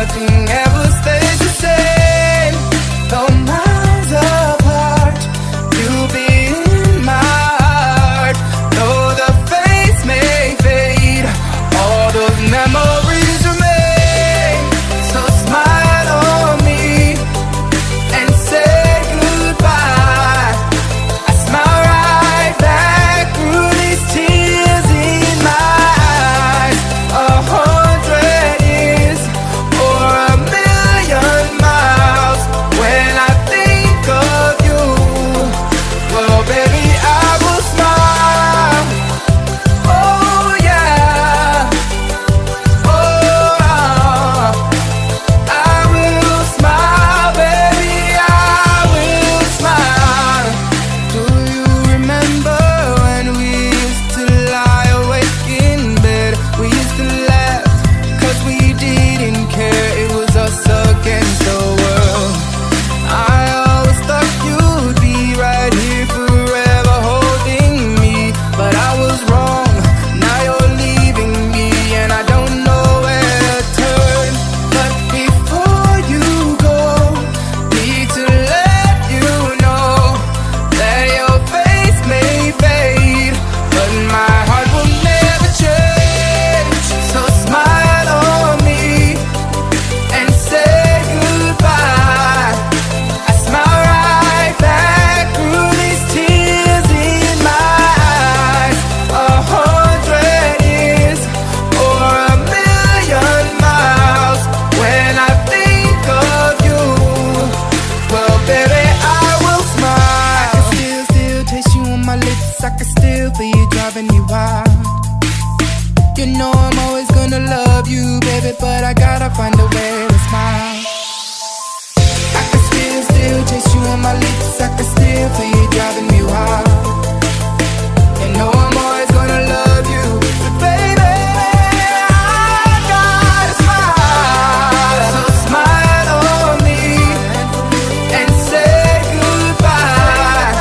nothing ever stays the same. Though miles apart, you'll be in my heart. Though the face may fade, all those memories remain. So smile on me and say goodbye. I smile right back through these tears in my eyes. 100 years or a million miles, when I think of you, well baby I will smile. Oh yeah, oh I will smile, baby I will smile. Do you remember when we used to lie awake in bed? We used to laugh, cause we didn't care. It was us against the world. I always thought you'd be right here forever holding me, but I was wrong. Now you're leaving me and I don't know where to turn. But before you go, need to let you know that your face may fade, but my heart will never change. So smile on me and say goodbye. I smile right back through these tears in my eyes. 100 years or a million miles, when I think of you, well baby I will smile. I can still taste you on my lips. I can still feel you driving me wild. You know I'm always gonna love you, baby, but I gotta find a way to smile. I can still taste you on my lips. I can still feel you driving me wild. You know I'm always gonna love you, but baby I gotta smile. So smile on me and say goodbye.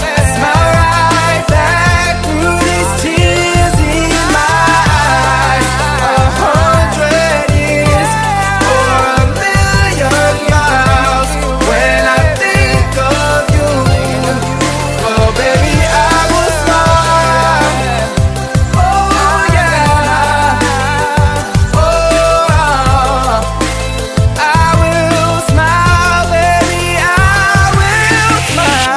I smile right back through these tears in my eyes. 100 years or a million miles, when I think of you, well baby I will smile. Oh yeah, oh I will smile, baby I will smile.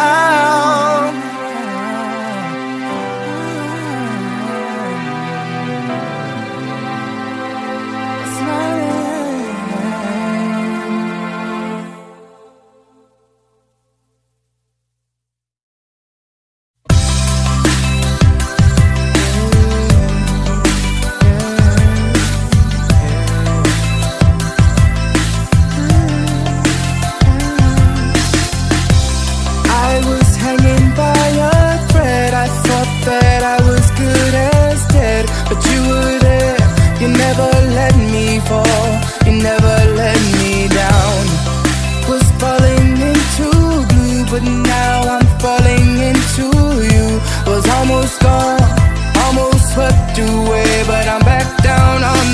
I was hanging by a thread. I thought that I was good as dead, but you were there. You never let me fall, you never let me down. Was falling into blue, but now I'm falling into you. Was almost gone, almost swept away, but I'm back down on